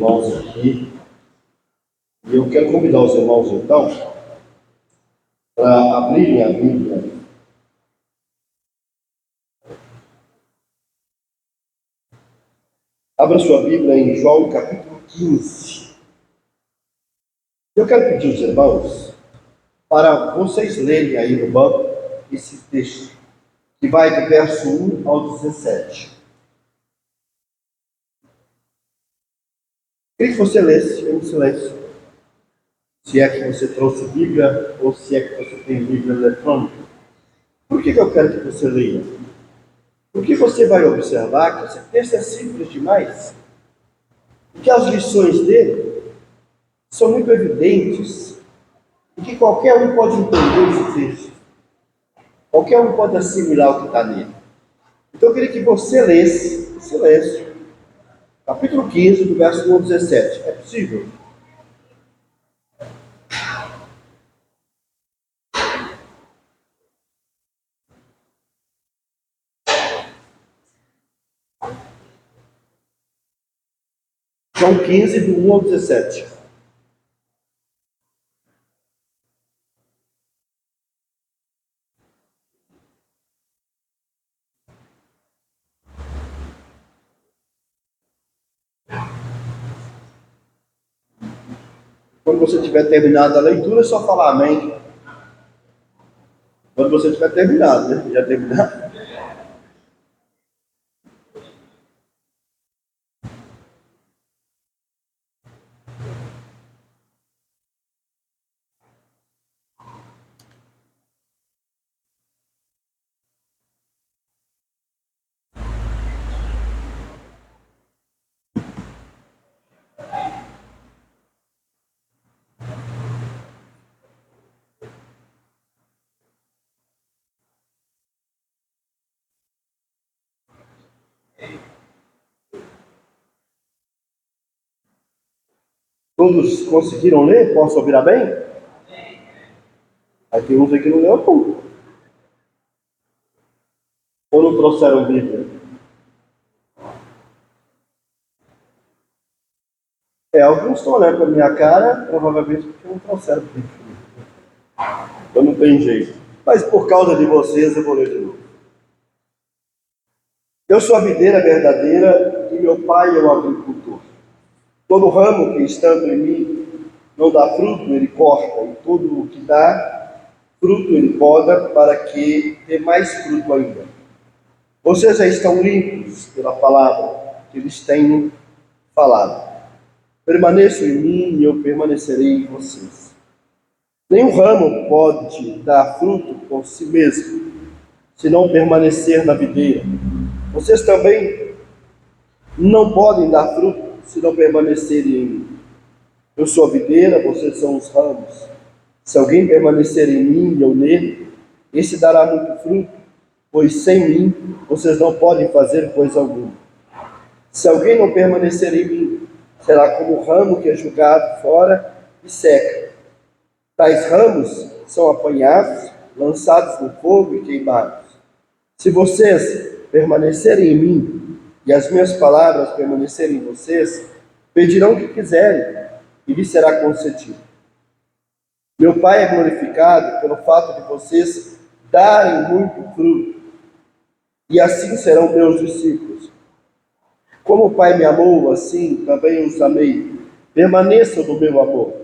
irmãos aqui. E eu quero convidar os irmãos, então, para abrirem a Bíblia. Abra sua Bíblia em João capítulo 15. Eu quero pedir aos irmãos para vocês lerem aí no banco esse texto, que vai do verso 1 ao 17. Queria que você lesse em silêncio. Se é que você trouxe Bíblia ou se é que você tem Bíblia eletrônica. Por que eu quero que você leia? Porque você vai observar que esse texto é simples demais. E que as lições dele são muito evidentes e que qualquer um pode entender esse texto. Qualquer um pode assimilar o que está nele. Então eu queria que você lesse, em silêncio, capítulo 15, do verso 1 ao 17. É possível? João 15, do 1 ao 17. Quando você tiver terminado a leitura, é só falar amém. Quando você tiver terminado, né? Já terminado? Todos conseguiram ler? Posso ouvir bem? Aí tem uns aí que não leu não. Ou não trouxeram Bíblia? Alguns estão olhando para a minha cara, provavelmente porque não trouxeram Bíblia. Então não tem jeito. Mas por causa de vocês, eu vou ler de novo. Eu sou a videira verdadeira e meu pai é o agricultor. Todo ramo que estando em mim não dá fruto, ele corta, e todo o que dá fruto, ele poda, para que dê mais fruto ainda. Vocês já estão limpos pela palavra que lhes tenho falado. Permaneçam em mim e eu permanecerei em vocês. Nenhum ramo pode dar fruto por si mesmo, se não permanecer na videira. Vocês também não podem dar fruto se não permanecerem em mim. Eu sou a videira, vocês são os ramos. Se alguém permanecer em mim e eu nele, esse dará muito fruto, pois sem mim vocês não podem fazer coisa alguma. Se alguém não permanecer em mim, será como o ramo que é jogado fora e seca. Tais ramos são apanhados, lançados no fogo e queimados. Se vocês permanecerem em mim e as minhas palavras permanecerem em vocês, pedirão o que quiserem e lhes será concedido. Meu Pai é glorificado pelo fato de vocês darem muito fruto, e assim serão meus discípulos. Como o Pai me amou, assim também os amei. Permaneçam no meu amor.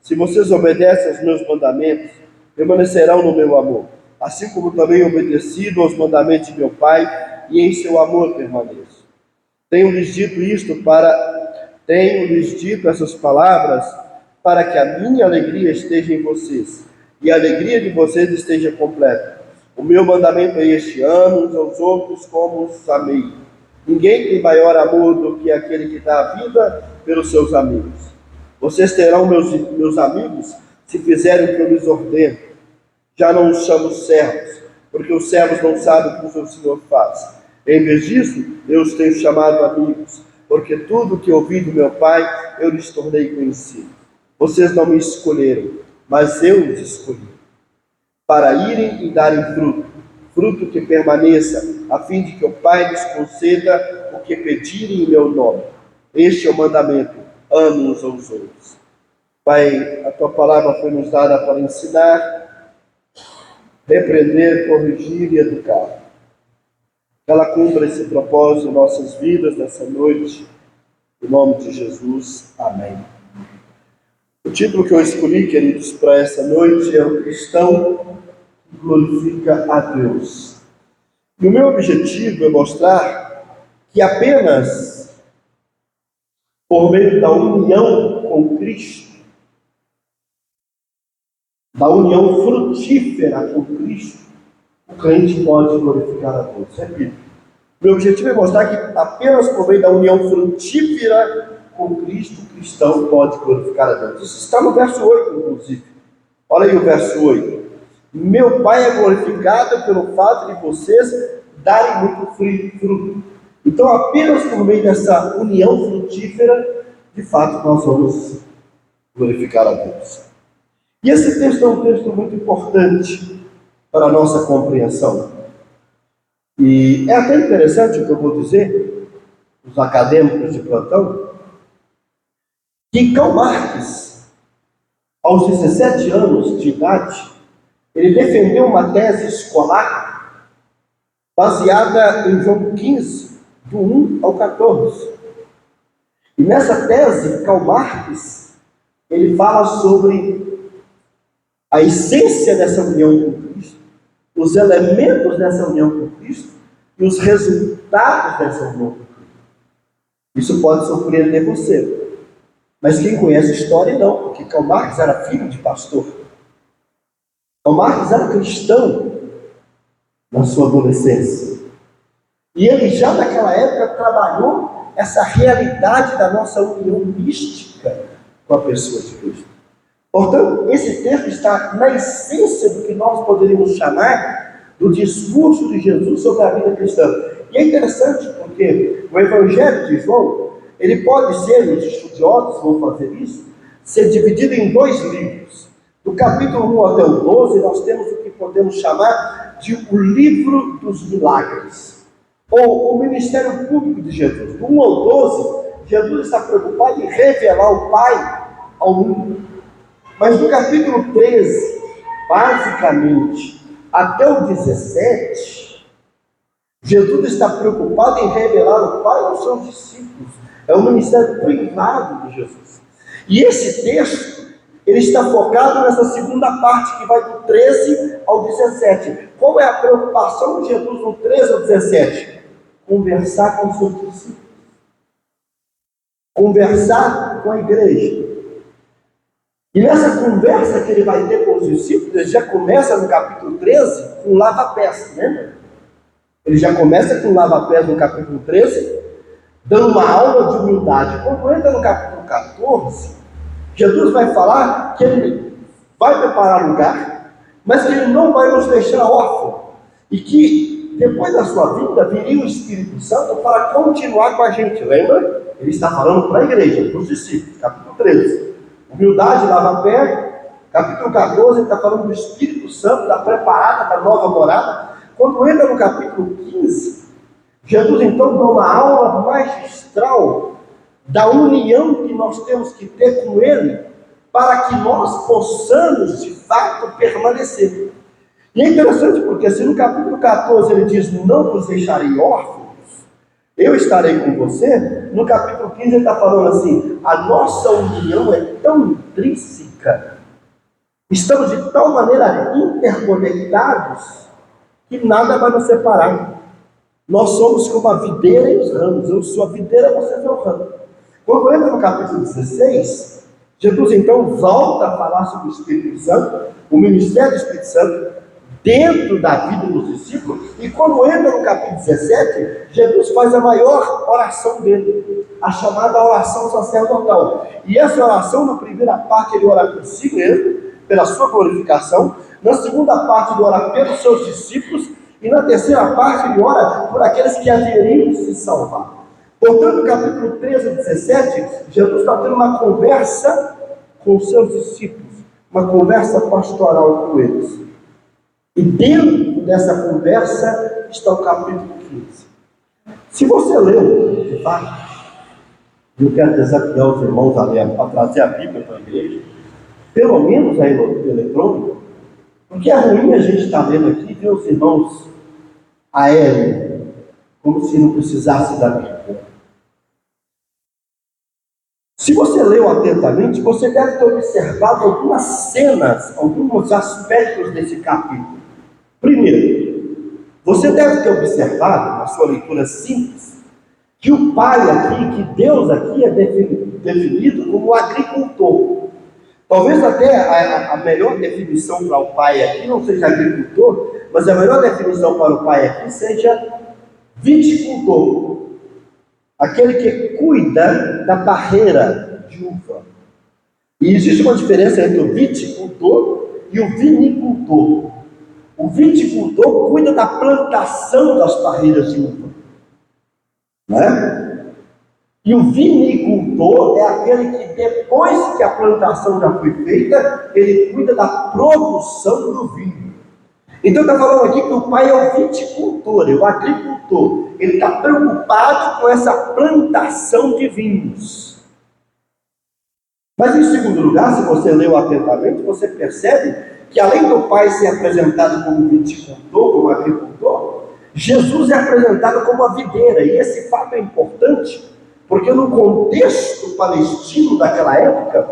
Se vocês obedecem aos meus mandamentos, permanecerão no meu amor, assim como também obedecido aos mandamentos de meu Pai, e em seu amor permaneço. Tenho-lhes dito essas palavras para que a minha alegria esteja em vocês e a alegria de vocês esteja completa. O meu mandamento é este: ame uns aos outros como os amei. Ninguém tem maior amor do que aquele que dá a vida pelos seus amigos. Vocês terão meus amigos se fizerem o que eu lhes ordeno. Já não os chamo servos, porque os servos não sabem o que o seu Senhor faz. Em vez disso, eu os tenho chamado amigos, porque tudo o que ouvi do meu Pai, eu lhes tornei conhecido. Vocês não me escolheram, mas eu os escolhi, para irem e darem fruto, fruto que permaneça, a fim de que o Pai lhes conceda o que pedirem em meu nome. Este é o mandamento: amem uns aos outros. Pai, a tua palavra foi nos dada para ensinar, repreender, corrigir e educar. Que ela cumpra esse propósito em nossas vidas nessa noite. Em nome de Jesus. Amém. O título que eu escolhi, queridos, para essa noite é O Cristão que Glorifica a Deus. E o meu objetivo é mostrar que apenas por meio da união com Cristo, da união frutífera com Cristo, o crente pode glorificar a Deus. Repito, meu objetivo é mostrar que apenas por meio da união frutífera com Cristo, o cristão pode glorificar a Deus. Isso está no verso 8, inclusive. Olha aí o verso 8. Meu Pai é glorificado pelo fato de vocês darem muito fruto. Então, apenas por meio dessa união frutífera, de fato, nós vamos glorificar a Deus. E esse texto é um texto muito importante para a nossa compreensão. E é até interessante o que eu vou dizer, os acadêmicos de plantão, que Karl Marx, aos 17 anos de idade, ele defendeu uma tese escolar baseada em João 15, do 1 ao 14. E nessa tese, Karl Marx, ele fala sobre a essência dessa união com Cristo, os elementos dessa união com Cristo e os resultados dessa união com Cristo. Isso pode surpreender você. Mas quem conhece a história, não, porque Karl Marx era filho de pastor. Karl Marx era cristão na sua adolescência. E ele já naquela época trabalhou essa realidade da nossa união mística com a pessoa de Cristo. Portanto, esse texto está na essência do que nós poderíamos chamar do discurso de Jesus sobre a vida cristã. E é interessante porque o Evangelho de João, ele pode ser, os estudiosos vão fazer isso, ser dividido em 2 livros. Do capítulo 1 até o 12, nós temos o que podemos chamar de o livro dos milagres, ou o ministério público de Jesus. Do 1 ao 12, Jesus está preocupado em revelar o Pai ao mundo. Mas do capítulo 13, basicamente, até o 17, Jesus está preocupado em revelar o Pai aos seus discípulos. É o ministério privado de Jesus. E esse texto, ele está focado nessa segunda parte, que vai do 13 ao 17. Qual é a preocupação de Jesus no 13 ao 17? Conversar com os seus discípulos. Conversar com a igreja. E nessa conversa que ele vai ter com os discípulos, ele já começa no capítulo 13 com lava-pés, lembra? Ele já começa com lava-pés no capítulo 13, dando uma aula de humildade. Quando entra no capítulo 14, Jesus vai falar que ele vai preparar lugar, mas que ele não vai nos deixar órfãos. E que depois da sua vinda viria o Espírito Santo para continuar com a gente, lembra? Ele está falando para a igreja, para os discípulos, capítulo 13. Humildade, lava-pé. Capítulo 14, ele está falando do Espírito Santo, da preparada, da nova morada. Quando entra no capítulo 15, Jesus então dá uma aula magistral da união que nós temos que ter com Ele, para que nós possamos de fato permanecer. E é interessante porque se no capítulo 14 ele diz, não vos deixarei órfãos, eu estarei com você, no capítulo 15 ele está falando assim, a nossa união é tão intrínseca, estamos de tal maneira interconectados, que nada vai nos separar. Nós somos como a videira e os ramos. Eu sou a videira, você é o ramo. Quando entra no capítulo 16, Jesus então volta a falar sobre o Espírito Santo, o ministério do Espírito Santo, dentro da vida dos discípulos. E quando entra no capítulo 17, Jesus faz a maior oração dele, a chamada oração sacerdotal. E essa oração, na primeira parte, ele ora por si mesmo, pela sua glorificação. Na segunda parte, ele ora pelos seus discípulos. E na terceira parte, ele ora por aqueles que haveriam se salvar. Portanto, no capítulo 13 e 17, Jesus está tendo uma conversa com os seus discípulos, uma conversa pastoral com eles. E dentro dessa conversa está o capítulo 15. Se você leu, de fato, Eu quero desafiar os irmãos a trazer a Bíblia para a igreja, pelo menos a eletrônica, porque é ruim a gente estar lendo aqui e ver os irmãos aéreos, como se não precisasse da Bíblia. Se você leu atentamente, você deve ter observado algumas cenas, alguns aspectos desse capítulo. Primeiro, você deve ter observado, na sua leitura simples, que o pai aqui, que Deus aqui é definido como agricultor. Talvez até a melhor definição para o pai aqui não seja agricultor, mas a melhor definição para o pai aqui seja viticultor. Aquele que cuida da barreira de uva. E existe uma diferença entre o viticultor e o vinicultor. O viticultor cuida da plantação das barreiras de uva, né? E o vinicultor é aquele que, depois que a plantação já foi feita, ele cuida da produção do vinho. Então está falando aqui que o pai é o viticultor, é o agricultor. Ele está preocupado com essa plantação de vinhos. Mas em segundo lugar, se você leu atentamente, você percebe que além do pai ser apresentado como viticultor, como agricultor, Jesus é apresentado como a videira. E esse fato é importante, porque no contexto palestino daquela época,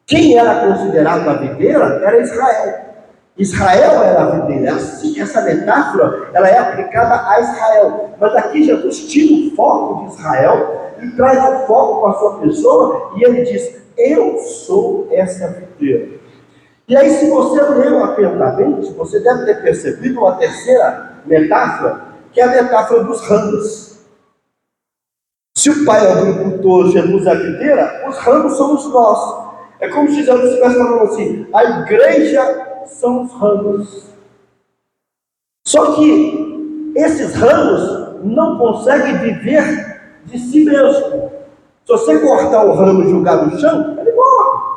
quem era considerado a videira era Israel. Israel era a videira. Assim, essa metáfora ela é aplicada a Israel. Mas aqui Jesus tira o foco de Israel e traz o foco para a sua pessoa, e ele diz: eu sou essa videira. E aí, se você leu atentamente, você deve ter percebido uma terceira metáfora, que é a metáfora dos ramos. Se o pai é o agricultor, Jesus é a videira, os ramos somos nós. É como se Jesus estivesse falando assim: a igreja são os ramos. Só que esses ramos não conseguem viver de si mesmo. Se você cortar o ramo e jogar no chão, ele morre.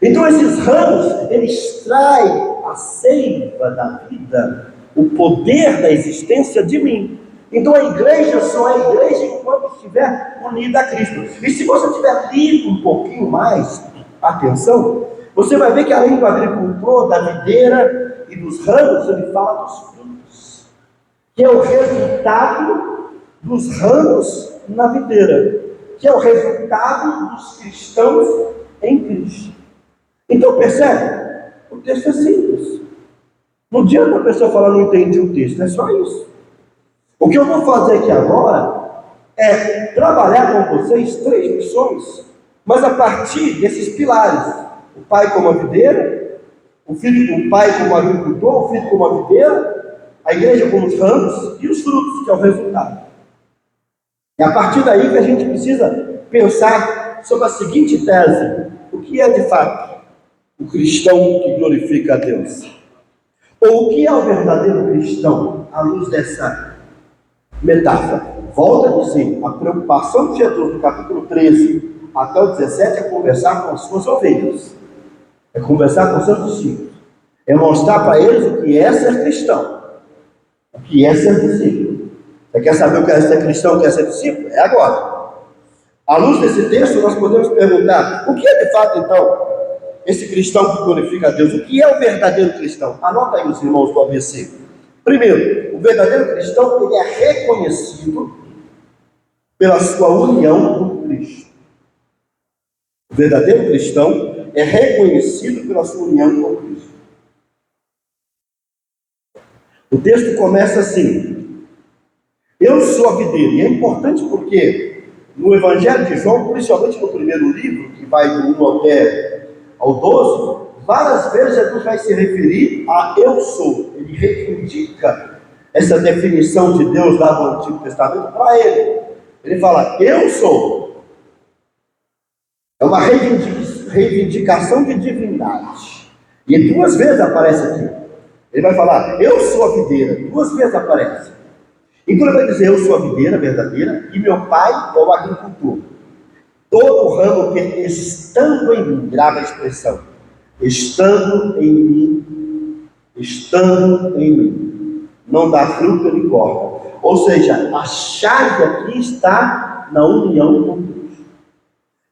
Então esses ramos, eles extraem a seiva da vida, o poder da existência de mim. Então a igreja só é igreja enquanto estiver unida a Cristo. E se você tiver lido um pouquinho mais, atenção, você vai ver que além do agricultor, da videira e dos ramos, ele fala dos frutos, que é o resultado dos ramos na videira, que é o resultado dos cristãos em Cristo. Então percebe? O texto é simples. Não adianta a pessoa falar: não entendi o texto, é só isso. O que eu vou fazer aqui agora é trabalhar com vocês 3 missões, mas a partir desses pilares: o pai como a videira, o pai como agricultor, o filho como a videira, a igreja como os ramos e os frutos, que é o resultado. É a partir daí que a gente precisa pensar sobre a seguinte tese: o que é de fato o cristão que glorifica a Deus? Ou o que é o verdadeiro cristão à luz dessa metáfora? Volto a dizer, a preocupação de Jesus no capítulo 13 até o 17 é conversar com as suas ovelhas, é conversar com os seus discípulos, é mostrar para eles o que é ser cristão, o que é ser discípulo. Você quer saber o que é ser cristão, o que é ser discípulo? É agora. À luz desse texto, nós podemos perguntar: o que é de fato então esse cristão que glorifica a Deus? O que é o verdadeiro cristão? Anota aí os irmãos do ABC. Primeiro, o verdadeiro cristão, ele é reconhecido pela sua união com Cristo. O verdadeiro cristão é reconhecido pela sua união com Cristo. O texto começa assim: eu sou a videira. E é importante porque no Evangelho de João, principalmente no primeiro livro, que vai do 1 até ao 12, várias vezes Jesus vai se referir a eu sou. Ele reivindica essa definição de Deus lá do Antigo Testamento para ele. Ele fala: eu sou. É uma reivindicação de divindade. E 2 vezes aparece aqui. Ele vai falar: eu sou a videira. 2 vezes aparece. Então ele vai dizer: eu sou a videira verdadeira e meu pai é o agricultor. Todo ramo que estando em mim, grava a expressão, estando em mim, não dá fruto, ele corta. Ou seja, a chave aqui está na união com Deus.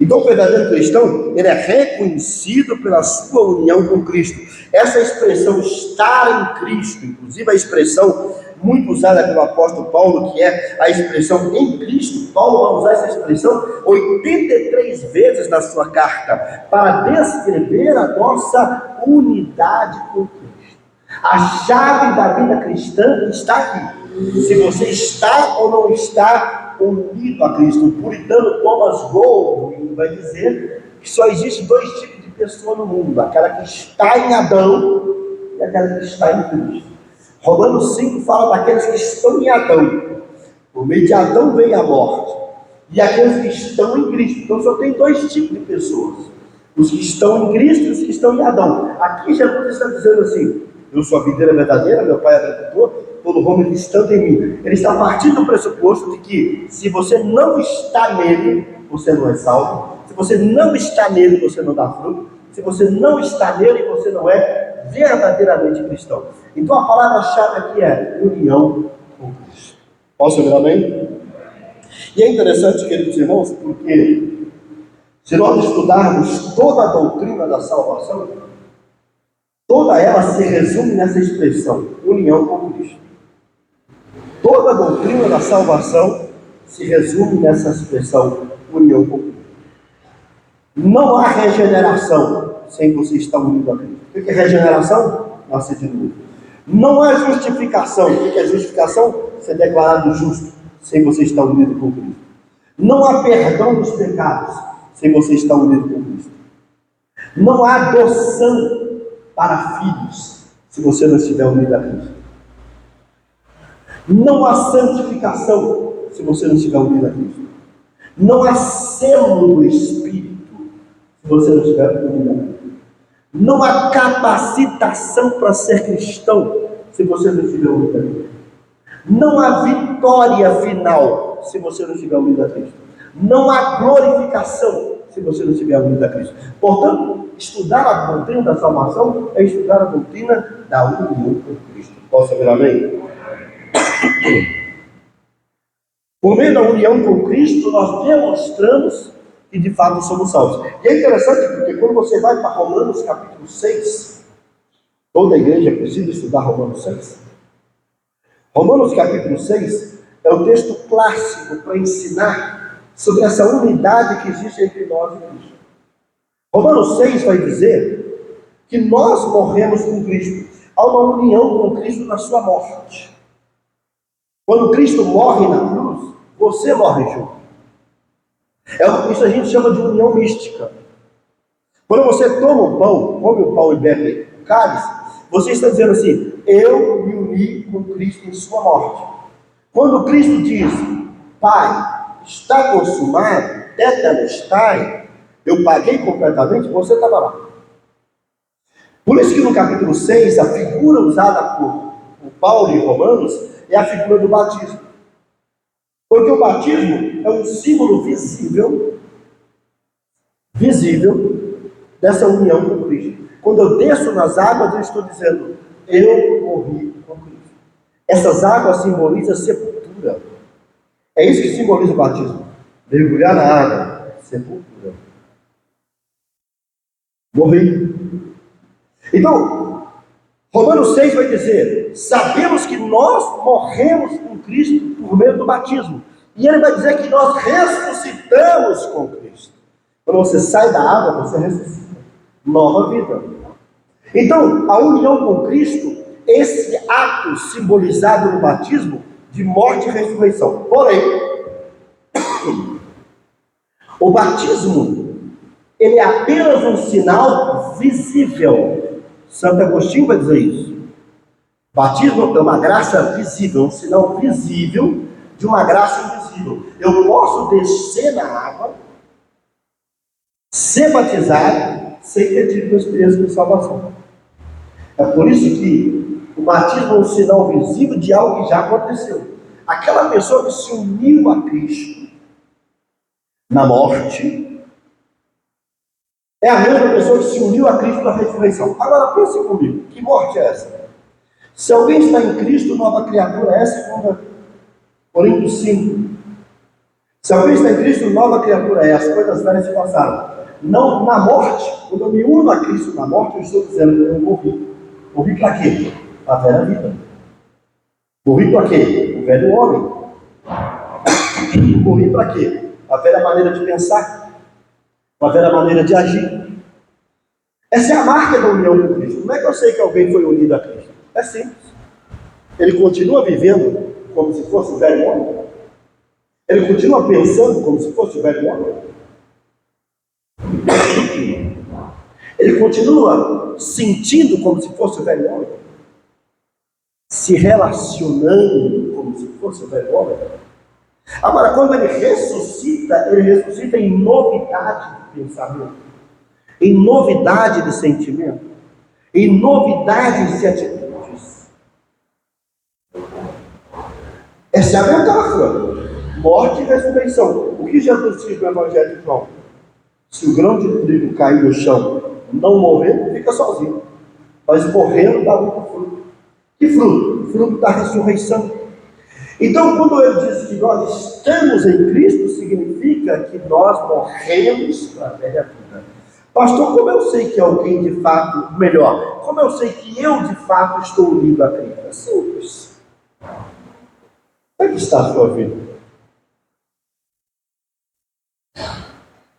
Então, o verdadeiro cristão, ele é reconhecido pela sua união com Cristo. Essa expressão, estar em Cristo, inclusive a expressão muito usada pelo apóstolo Paulo, que é a expressão em Cristo. Paulo vai usar essa expressão 83 vezes na sua carta, para descrever a nossa unidade com Cristo. A chave da vida cristã está aqui. Se você está ou não está unido a Cristo. O puritano Thomas Goldwyn vai dizer que só existe dois tipos de pessoa no mundo: aquela que está em Adão e aquela que está em Cristo. Romanos 5 fala daqueles que estão em Adão. Por meio de Adão veio a morte, e aqueles que estão em Cristo. Então só tem dois tipos de pessoas: os que estão em Cristo e os que estão em Adão. Aqui Jesus está dizendo assim: eu sou a videira verdadeira, meu pai é agricultor, todo ramo que está em mim. Ele está partindo do pressuposto de que se você não está nele, você não é salvo. Se você não está nele, você não dá fruto. Se você não está nele, você não é verdadeiramente cristão. Então a palavra-chave aqui é união com Cristo. Posso ouvir amém? E é interessante, queridos irmãos, porque se nós estudarmos toda a doutrina da salvação, toda ela se resume nessa expressão, união com Cristo. Toda a doutrina da salvação se resume nessa expressão, união com Cristo. Não há regeneração sem você estar unido a Cristo. O que é regeneração? Nascer de novo. Não há justificação. O que é justificação? Ser declarado justo sem você estar unido com Cristo. Não há perdão dos pecados sem você estar unido com Cristo. Não há adoção para filhos se você não estiver unido a Cristo. Não há santificação se você não estiver unido a Cristo. Não há selo do Espírito se você não estiver unido a Cristo. Não há capacitação para ser cristão se você não estiver unido a Cristo. Não há vitória final se você não estiver unido a Cristo. Não há glorificação se você não estiver unido a Cristo. Portanto, estudar a doutrina da salvação é estudar a doutrina da união com Cristo. Posso ouvir amém? Por meio da união com Cristo, nós demonstramos que de fato somos salvos. E é interessante porque quando você vai para Romanos capítulo 6, toda a igreja precisa estudar Romanos 6. Romanos capítulo 6 é o texto clássico para ensinar sobre essa unidade que existe entre nós e Cristo. Romanos 6 vai dizer que nós morremos com Cristo. Há uma união com Cristo na sua morte. Quando Cristo morre na cruz, você morre junto. Isso a gente chama de união mística. Quando você toma o pão, come o pão e bebe o cálice, você está dizendo assim: eu me uni com Cristo em sua morte. Quando Cristo diz: Pai, está consumado, tetelestai, eu paguei completamente, você estava lá. Por isso que no capítulo 6, a figura usada por Paulo em Romanos é a figura do batismo. Porque o batismo é um símbolo visível dessa união com Cristo. Quando eu desço nas águas, eu estou dizendo: eu morri com Cristo. Essas águas simbolizam sepultura. É isso que simboliza o batismo. Mergulhar na água, sepultura. Morri. Então, Romanos 6 vai dizer: sabemos que nós morremos com Cristo por meio do batismo. E ele vai dizer que nós ressuscitamos com Cristo. Quando você sai da água, você ressuscita. Nova vida. Então, a união com Cristo, esse ato simbolizado no batismo de morte e ressurreição. Porém, o batismo, ele é apenas um sinal visível. Santo Agostinho vai dizer isso. Batismo é uma graça visível, um sinal visível de uma graça invisível. Eu posso descer na água, ser batizado, sem ter tido uma experiência de salvação. É por isso que o batismo é um sinal visível de algo que já aconteceu. Aquela pessoa que se uniu a Cristo na morte é a mesma pessoa que se uniu a Cristo na ressurreição. Agora pense comigo, que morte é essa? Se alguém está em Cristo, nova criatura é, 2 Coríntios 5. Se alguém está em Cristo, nova criatura é, as coisas velhas se passaram. Não na morte, quando eu me uno a Cristo na morte, eu estou dizendo que eu morri. Morri para quê? Para a velha vida. Morri para quê? O velho homem. Morri para quê? A velha maneira de pensar, a velha maneira de agir. Essa é a marca da união com Cristo. Como é que eu sei que alguém foi unido a Cristo? É simples. Ele continua vivendo como se fosse o velho homem? Ele continua pensando como se fosse o velho homem? Ele continua sentindo como se fosse o velho homem? Se relacionando como se fosse o velho homem? Agora, quando ele ressuscita em novidade de pensamento, em novidade de sentimento, em novidade de atitudes. Essa é a metáfora. Morte e ressurreição. O que Jesus diz no Evangelho de João? Se o grão de trigo cair no chão, não morrer, fica sozinho. Mas morrendo dá muito fruto. Que fruto? Fruto da ressurreição. Então, quando ele diz que nós estamos em Cristo, significa que nós morremos para a velha vida. Pastor, como eu sei que alguém de fato, melhor, como eu sei que eu de fato estou unido a Cristo? É simples. Como é que está a sua vida?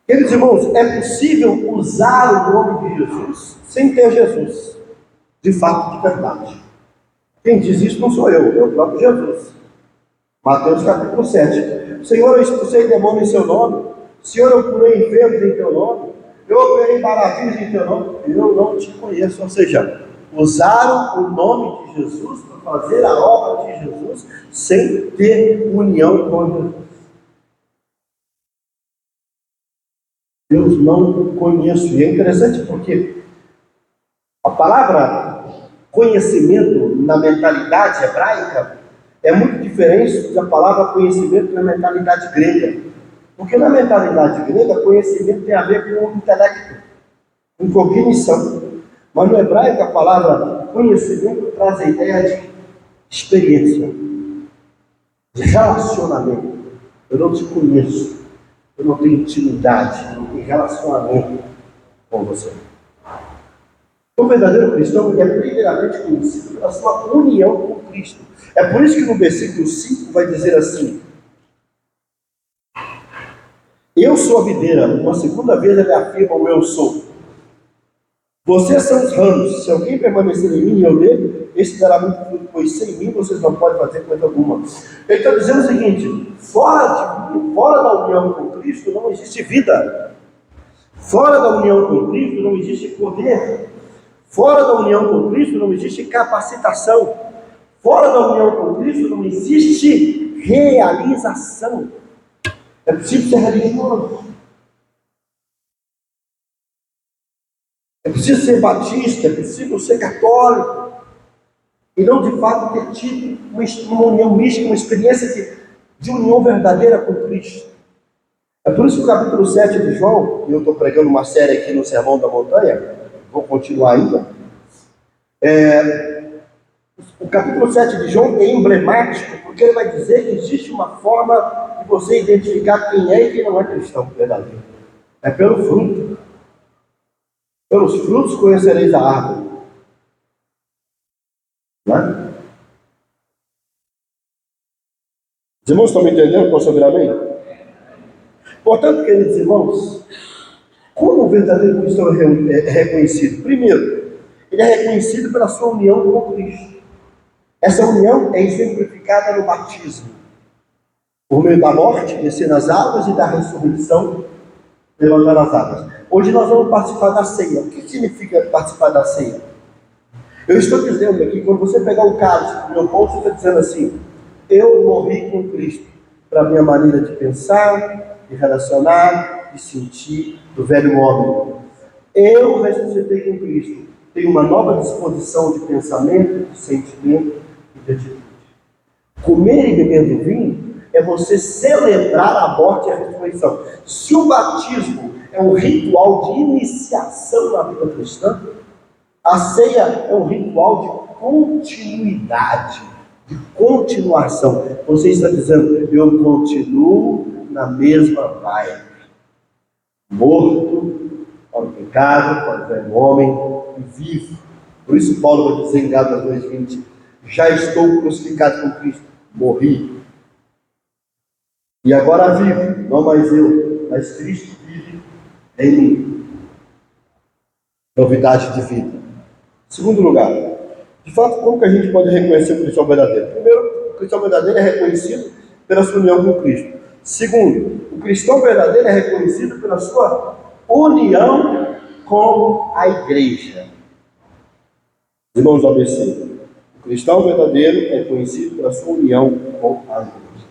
Queridos irmãos, é possível usar o nome de Jesus sem ter Jesus, de fato, de verdade. Quem diz isso não sou eu, é o próprio Jesus. Mateus capítulo 7. Senhor, eu expulsei demônio em seu nome. Senhor, eu curei enfermos em teu nome. Eu operei maravilhas em teu nome. Eu não te conheço. Ou seja, usaram o nome de Jesus para fazer a obra de Jesus sem ter união com Jesus. Deus não conheço. E é interessante porque a palavra conhecimento na mentalidade hebraica é muito diferente da palavra conhecimento na mentalidade grega. Porque na mentalidade grega, conhecimento tem a ver com o intelecto, com cognição. Mas no hebraico, a palavra conhecimento traz a ideia de experiência, de relacionamento. Eu não te conheço, eu não tenho intimidade, não tenho relacionamento com você. O verdadeiro cristão é primeiramente conhecido pela sua união com Cristo. É por isso que no versículo 5 vai dizer assim: eu sou a videira. Uma segunda vez ele afirma o eu sou. Vocês são os ramos. Se alguém permanecer em mim e eu nele, esse dará muito fruto, pois sem mim vocês não podem fazer coisa alguma. Ele está dizendo o seguinte: fora da união com Cristo não existe vida. Fora da união com Cristo não existe poder. Fora da união com Cristo não existe capacitação. Fora da união com Cristo não existe realização. É preciso ser religioso. É preciso ser batista, é preciso ser católico. E não de fato ter tido uma união mística, uma experiência de união verdadeira com Cristo. É por isso que o capítulo 7 de João, e eu estou pregando uma série aqui no Sermão da Montanha, vou continuar ainda. O capítulo 7 de João é emblemático, porque ele vai dizer que existe uma forma de você identificar quem é e quem não é cristão verdadeiro. É pelo fruto. Pelos frutos conhecereis a árvore. Não é? Os irmãos estão me entendendo? Posso ouvir amém? Portanto, queridos irmãos, como o verdadeiro cristão é reconhecido? Primeiro, ele é reconhecido pela sua união com Cristo. Essa união é exemplificada no batismo, por meio da morte, descer nas águas, e da ressurreição, levantar as águas. Hoje nós vamos participar da ceia. O que significa participar da ceia? Eu estou dizendo aqui, quando você pegar o cálice do meu pão, você está dizendo assim: eu morri com Cristo, para a minha maneira de pensar, de relacionar, de sentir, do velho homem. Eu ressuscitei com Cristo. Tenho uma nova disposição de pensamento, de sentimento e de atitude. Comer e beber do vinho é você celebrar a morte e a ressurreição. Se o batismo é um ritual de iniciação na vida cristã, a ceia é um ritual de continuidade, de continuação. Você está dizendo: eu continuo na mesma vaia. Morto para o pecado, para o velho homem, e vivo. Por isso Paulo vai dizer em Gálatas 2:20, já estou crucificado com Cristo, morri. E agora vivo, não mais eu, mas Cristo vive em mim. Novidade de vida. Segundo lugar, de fato, como que a gente pode reconhecer o cristão verdadeiro? Primeiro, o cristão verdadeiro é reconhecido pela sua união com Cristo. Segundo, o cristão verdadeiro é reconhecido pela sua união com a igreja. Irmãos do ABC, o cristão verdadeiro é conhecido pela sua união com a igreja.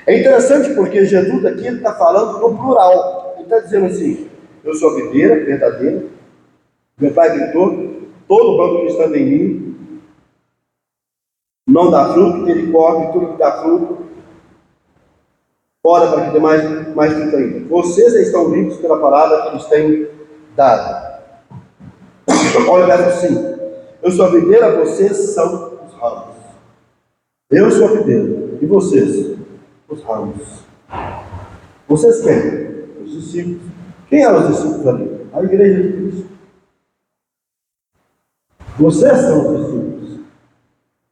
É interessante porque Jesus aqui está falando no plural. Ele está dizendo assim, eu sou a videira verdadeira, meu pai gritou, todo ramo que está em mim não dá fruto, ele corta tudo que dá fruto, ora para que dê mais fruto ainda. Vocês estão limpos pela palavra que eles têm dado. Olha o verso 5. Eu sou a videira, vocês são os ramos. Eu sou a videira, e vocês? Os ramos. Vocês quem? Os discípulos. Quem eram os discípulos ali? A igreja de Cristo. Vocês são os discípulos.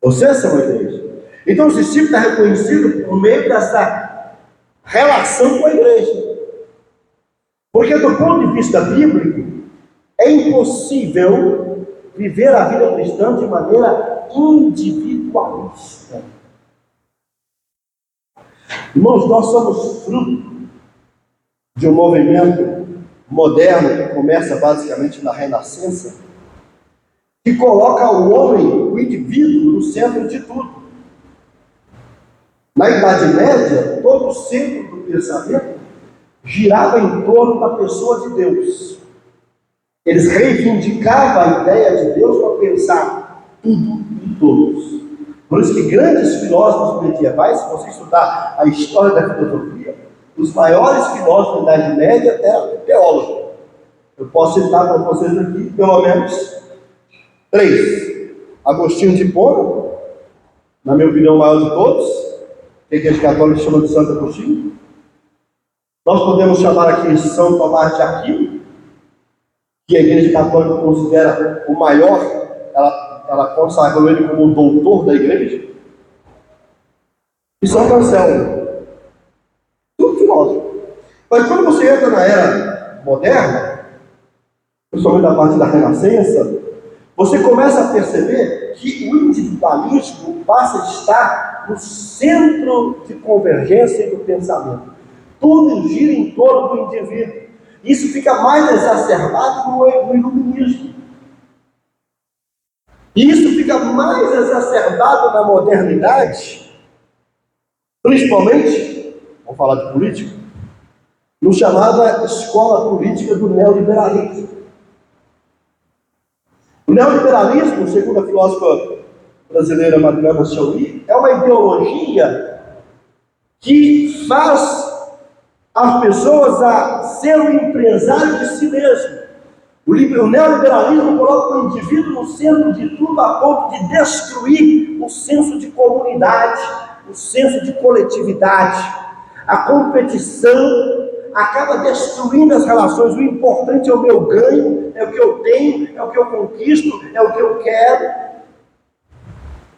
Vocês são a igreja. Então os discípulos estão reconhecidos por meio dessa relação com a igreja. Porque do ponto de vista bíblico, é impossível viver a vida cristã de maneira individualista. Irmãos, nós somos fruto de um movimento moderno que começa basicamente na Renascença, que coloca o homem, o indivíduo, no centro de tudo. Na Idade Média, todo o centro do pensamento girava em torno da pessoa de Deus. Eles reivindicavam a ideia de Deus para pensar tudo e todos. Por isso que grandes filósofos medievais, se você estudar a história da filosofia, os maiores filósofos da Idade Média eram teólogos. Eu posso citar para vocês aqui, pelo menos, 3. Agostinho de Hipona, na minha opinião, o maior de todos, que a Igreja Católica chama de Santo Agostinho. Nós podemos chamar aqui São Tomás de Aquino, que a Igreja Católica considera o maior, ela consagrou ele como o doutor da Igreja. E São Anselmo, tudo filósofo. Mas quando você entra na era moderna, principalmente da parte da Renascença, você começa a perceber que o individualismo passa a estar no centro de convergência do pensamento. Tudo gira em torno do indivíduo. Isso fica mais exacerbado no iluminismo. E isso fica mais exacerbado na modernidade, principalmente, vamos falar de política, no chamada escola política do neoliberalismo. O neoliberalismo, segundo a filósofa brasileira Mariana Chauí, é uma ideologia que faz as pessoas a ser o empresário de si mesmo. O neoliberalismo coloca o indivíduo no centro de tudo, a ponto de destruir o senso de comunidade, o senso de coletividade. A competição acaba destruindo as relações. O importante é o meu ganho, é o que eu tenho, é o que eu conquisto, é o que eu quero.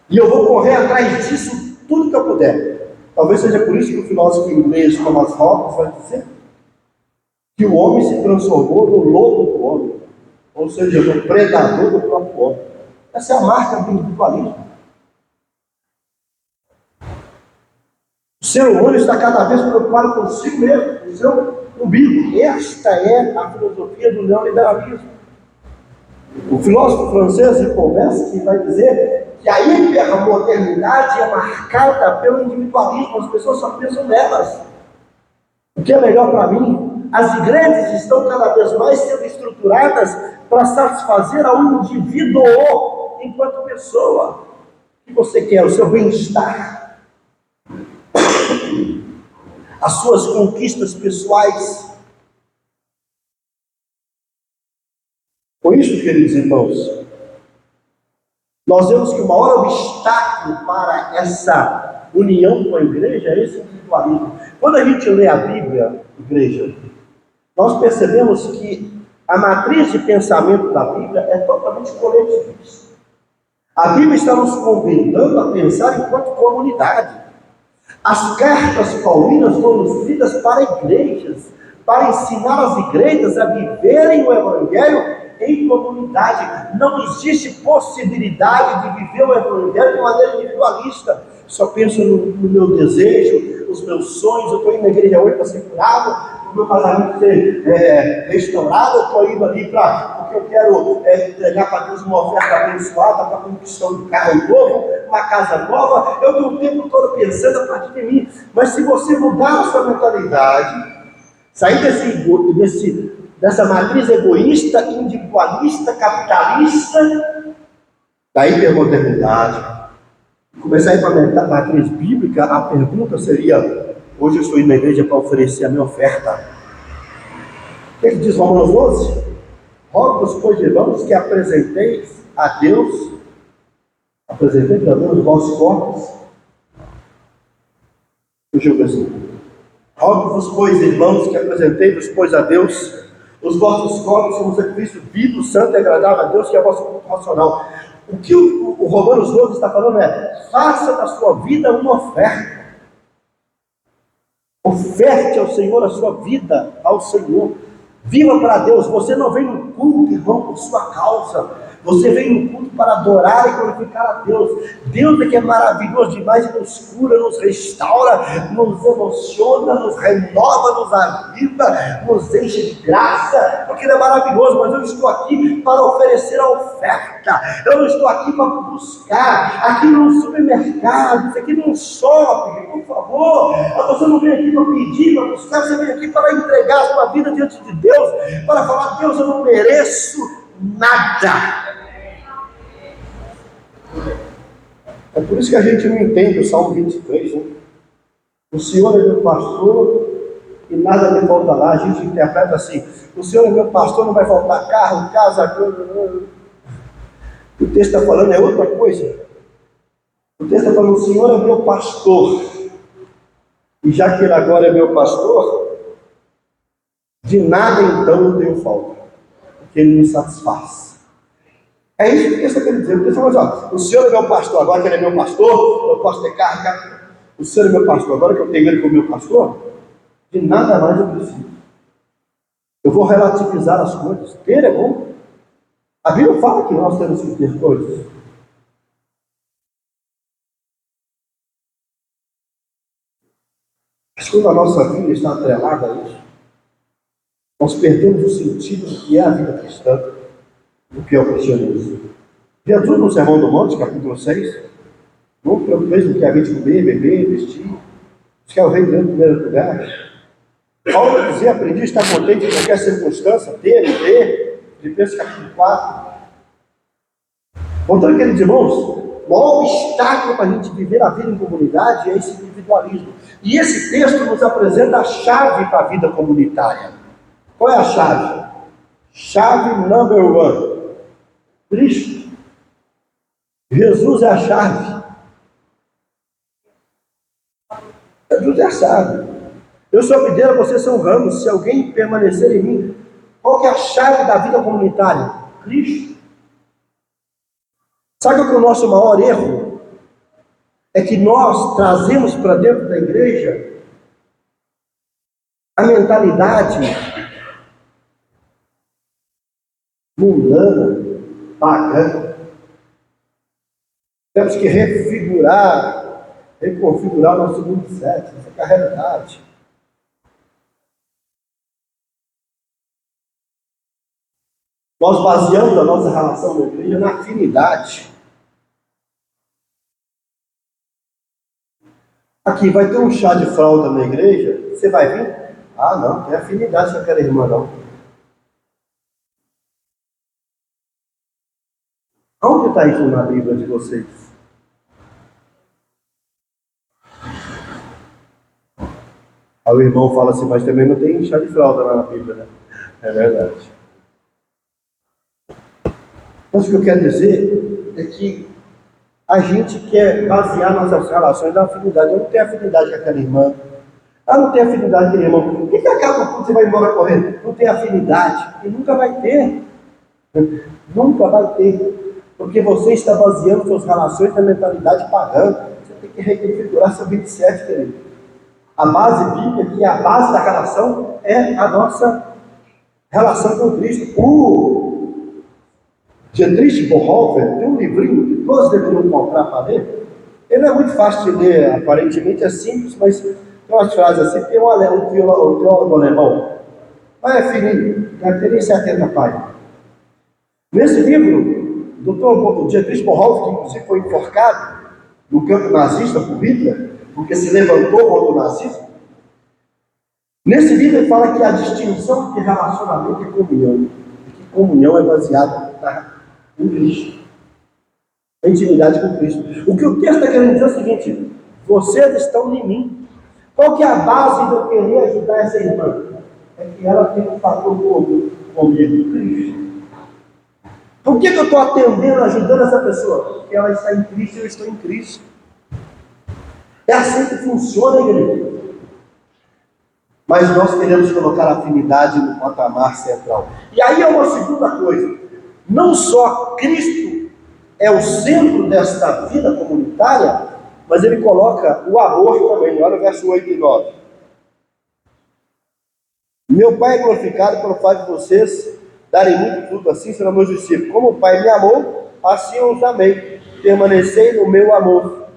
E eu vou correr atrás disso tudo que eu puder. Talvez seja por isso que o filósofo inglês Thomas Hobbes vai dizer que o homem se transformou no lobo do homem, ou seja, no predador do próprio homem. Essa é a marca do individualismo. O ser humano está cada vez preocupado consigo mesmo, com o seu umbigo. Esta é a filosofia do neoliberalismo. O filósofo francês Hippolyte vai dizer que a hipermodernidade é marcada pelo individualismo, as pessoas só pensam nelas. O que é melhor para mim? As igrejas estão cada vez mais sendo estruturadas para satisfazer ao indivíduo enquanto pessoa. O que você quer? O seu bem-estar, as suas conquistas pessoais. Com isso, queridos irmãos, nós vemos que o maior obstáculo para essa união com a igreja é esse individualismo. Quando a gente lê a Bíblia, igreja, nós percebemos que a matriz de pensamento da Bíblia é totalmente coletivista. A Bíblia está nos convidando a pensar enquanto comunidade. As cartas paulinas foram escritas para igrejas, para ensinar as igrejas a viverem o Evangelho em comunidade. Não existe possibilidade de viver o Evangelho de maneira individualista. Só penso no meu desejo, nos meus sonhos. Eu estou indo na igreja hoje para ser curado, o meu casamento ser restaurado. Eu estou indo ali porque eu quero entregar para Deus uma oferta abençoada para a conquistão de um carro novo, uma casa nova. Eu estou o tempo todo pensando a partir de mim. Mas se você mudar a sua mentalidade, sair dessa matriz egoísta, individualista, capitalista, da hipermodernidade, começar a ir para a matriz bíblica, a pergunta seria: hoje eu estou indo na igreja para oferecer a minha oferta. O que ele diz Romanos 12? Rogo-vos, pois, irmãos, que apresenteis a Deus os vossos corpos. Deixa eu ver assim. Rogo-vos, pois, irmãos, que apresenteis, pois, a Deus os vossos corpos como sacrifício vivo, santo e agradável a Deus, que é o vosso culto racional. O que o Romanos 12 está falando é: faça da sua vida uma oferta. Oferte ao Senhor a sua vida, ao Senhor. Viva para Deus. Você não vem no culto, irmão, por sua causa. Você vem no culto para adorar e glorificar a Deus. Deus é que é maravilhoso demais e nos cura, nos restaura, nos emociona, nos renova, nos aviva, nos enche de graça, porque Ele é maravilhoso. Mas eu estou aqui para oferecer a oferta. Eu não estou aqui para buscar, aqui num supermercado, aqui num shopping, por favor. Você não vem aqui para pedir, para buscar, você vem aqui para entregar a sua vida diante de Deus, para falar: Deus, eu não mereço nada. É por isso que a gente não entende o Salmo 23, né? O Senhor é meu pastor e nada me faltará. A gente interpreta assim: o Senhor é meu pastor, não vai faltar carro, casa, coisa. O texto está falando é outra coisa. O texto está falando: o Senhor é meu pastor, e já que Ele agora é meu pastor, de nada então eu tenho falta, porque Ele me satisfaz. É isso que o texto está querendo dizer. O texto está falando: o Senhor é meu pastor, agora que Ele é meu pastor, eu posso ter carro. O Senhor é meu pastor, agora que eu tenho Ele como meu pastor, de nada mais eu preciso. Eu vou relativizar as coisas. Ter é bom. A Bíblia fala que nós temos que ter coisas. Mas quando a nossa vida está atrelada a isso, nós perdemos o sentido do que é a vida cristã, do que é o cristianismo. Jesus, no Sermão do Monte, capítulo 6, não preocupeis com que a gente comer, beber, vestir, buscar o reino de Deus em primeiro lugar. Paulo vai dizer: aprendi a estar contente em qualquer circunstância, ter. Filipenses capítulo 4. Portanto, queridos irmãos, o maior obstáculo para a gente viver a vida em comunidade é esse individualismo. E esse texto nos apresenta a chave para a vida comunitária. Qual é a chave? Chave number one: Cristo. Jesus é a chave. Jesus é a chave. Eu sou a videira, vocês são ramos. Se alguém permanecer em mim, qual que é a chave da vida comunitária? Cristo. Sabe qual que é o nosso maior erro? É que nós trazemos para dentro da igreja a mentalidade mundana, pagã. Temos que reconfigurar o nosso mindset, essa realidade. Nós baseamos a nossa relação na igreja na afinidade. Aqui vai ter um chá de fralda na igreja, você vai vir? Ah, não, tem afinidade com aquela irmã, não. Onde está isso na Bíblia de vocês? Aí o irmão fala assim: mas também não tem chá de fralda lá na Bíblia, né? É verdade. Mas o que eu quero dizer é que a gente quer basear nossas relações na afinidade. Eu não tenho afinidade com aquela irmã. Ah, não tem afinidade com aquele irmão. Por que acaba o culto e você vai embora correndo? Não tem afinidade. E nunca vai ter. Nunca vai ter. Porque você está baseando suas relações na mentalidade pagã. Você tem que reconfigurar seu 27, querido. A base bíblica, que é a base da relação, é a nossa relação com Cristo. O Dietrich Bonhoeffer tem um livrinho que todos deveriam comprar para ler. Ele é muito fácil de ler, aparentemente é simples, mas tem umas frases assim, tem um teólogo alemão, mas é fininho, deve ter nem 70 páginas. Nesse livro, o Dietrich Bonhoeffer, que inclusive foi enforcado no campo nazista por Hitler, porque se levantou contra o nazismo, nesse livro ele fala que a distinção entre relacionamento e comunhão, é que comunhão é baseada em Cristo. A intimidade com Cristo. O que o texto está querendo dizer é o seguinte: vocês estão em mim. Qual que é a base de eu querer ajudar essa irmã? É que ela tem um fator comum comigo, Cristo. Por que eu estou atendendo, ajudando essa pessoa? Porque ela está em Cristo e eu estou em Cristo. É assim que funciona, igreja. Mas nós queremos colocar a afinidade no patamar central. E aí é uma segunda coisa. Não só Cristo é o centro desta vida comunitária, mas ele coloca o amor também. Olha o verso 8 e 9. Meu Pai é glorificado pelo fato de vocês darem muito fruto, assim serão meus discípulos. Como o Pai me amou, assim eu os amei. Permanecei no meu amor.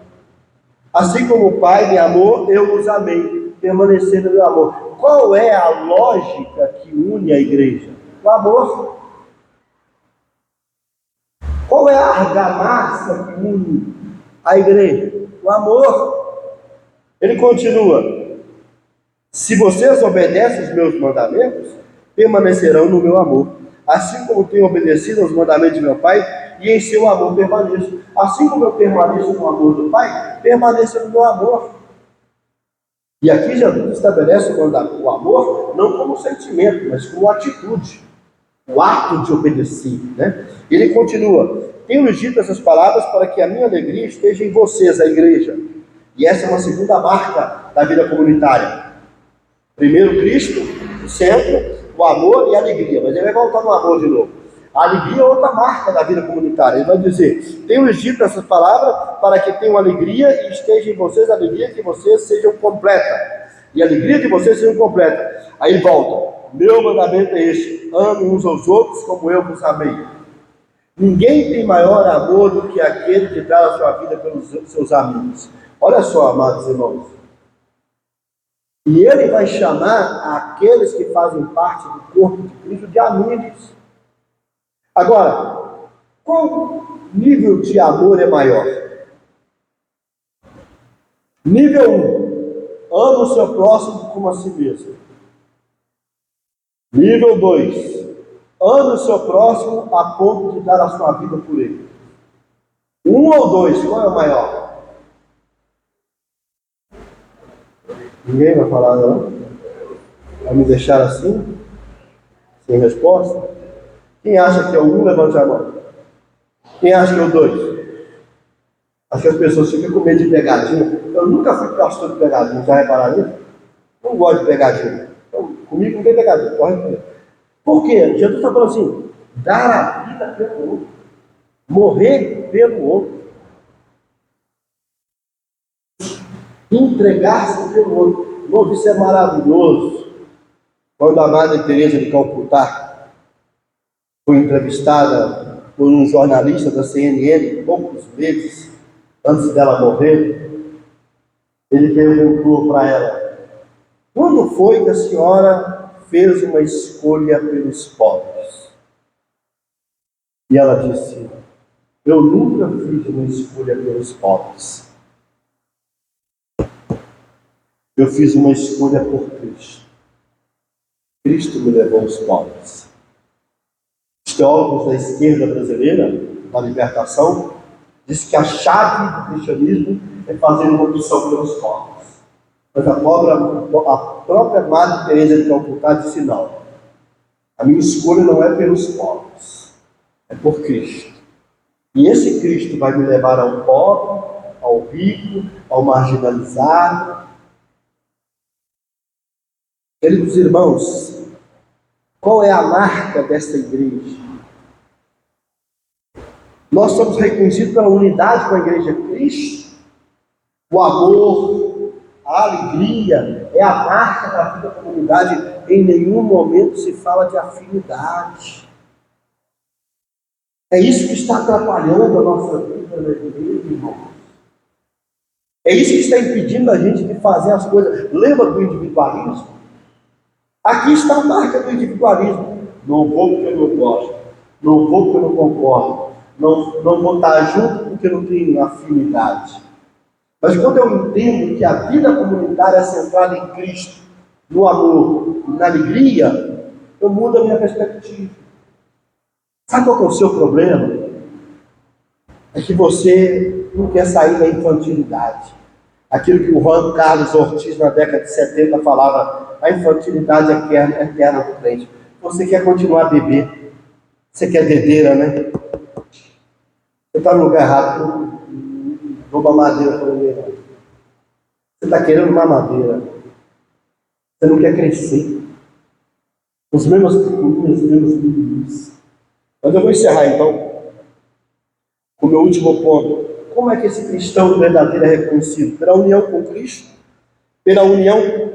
Assim como o Pai me amou, eu os amei. Permanecei no meu amor. Qual é a lógica que une a igreja? O amor. Qual é a argamassa que une a igreja? O amor. Ele continua: se vocês obedecem os meus mandamentos, permanecerão no meu amor. Assim como tenho obedecido aos mandamentos de meu Pai, e em seu amor permaneço. Assim como eu permaneço no amor do Pai, permaneça no meu amor. E aqui Jesus estabelece o amor não como sentimento, mas como atitude. O ato de obedecer, né? Ele continua: tenho-lhes dito essas palavras para que a minha alegria esteja em vocês, a igreja. E essa é uma segunda marca da vida comunitária. Primeiro Cristo, o centro, o amor e a alegria. Mas ele vai voltar no amor de novo. A alegria é outra marca da vida comunitária. Ele vai dizer: tenho-lhes dito essas palavras para que tenham alegria e esteja em vocês a alegria, que vocês sejam completa. E a alegria de vocês sejam completa. Aí volta: meu mandamento é este: amem uns aos outros como eu vos amei. Ninguém tem maior amor do que aquele que dá a sua vida pelos seus amigos. Olha só, amados irmãos. E ele vai chamar aqueles que fazem parte do corpo de Cristo de amigos. Agora, qual nível de amor é maior? Nível 1: ama o seu próximo como a si mesmo. Nível 2: ame o seu próximo a ponto de dar a sua vida por ele. 1 ou 2, qual é o maior? Ninguém vai falar, não? Vai me deixar assim? Sem resposta? Quem acha que é o 1, levante a mão. Quem acha que é o 2? Acho que as pessoas ficam com medo de pegadinha. Eu nunca fui pastor de pegadinha, já repararam isso? Não gosto de pegadinha. Então, comigo não tem pegadinha, corre comigo. Por quê? Jesus está falando assim: dar a vida pelo outro, morrer pelo outro, entregar-se pelo outro. Irmão, isso é maravilhoso. Quando a Madre Teresa de Calcutá foi entrevistada por um jornalista da CNN, poucos meses antes dela morrer, ele perguntou para ela: quando foi que a senhora fez uma escolha pelos pobres? E ela disse: eu nunca fiz uma escolha pelos pobres. Eu fiz uma escolha por Cristo. Cristo me levou aos pobres. Os teólogos da esquerda brasileira, da libertação, diz que a chave do cristianismo é fazer uma opção pelos pobres. Mas a própria Madre Teresa de Calcutá disse: não. A minha escolha não é pelos pobres, é por Cristo. E esse Cristo vai me levar ao pobre, ao rico, ao marginalizado. Queridos irmãos, qual é a marca desta igreja? Nós somos reconhecidos pela unidade com a igreja de Cristo. O amor, a alegria é a marca da vida da comunidade. Em nenhum momento se fala de afinidade. É isso que está atrapalhando a nossa vida na igreja, irmãos. É isso que está impedindo a gente de fazer as coisas. Lembra do individualismo? Aqui está a marca do individualismo. Não vou porque eu não gosto. Não vou porque eu não concordo. Não vou estar junto porque eu não tenho afinidade. Mas quando eu entendo que a vida comunitária é centrada em Cristo, no amor, na alegria, eu mudo a minha perspectiva. Sabe qual é o seu problema? É que você não quer sair da infantilidade. Aquilo que o Juan Carlos Ortiz, na década de 70, falava, a infantilidade eterna do crente. Você quer continuar a beber. Você quer bebedeira, né? Você está no lugar errado. Dou mamadeira para ele. Você está querendo mamadeira. Você não quer crescer. Os mesmos picuinhos, os mesmos meninos. Mas eu vou encerrar então com o meu último ponto. Como é que esse cristão verdadeiro é reconhecido? Pela união com Cristo, pela união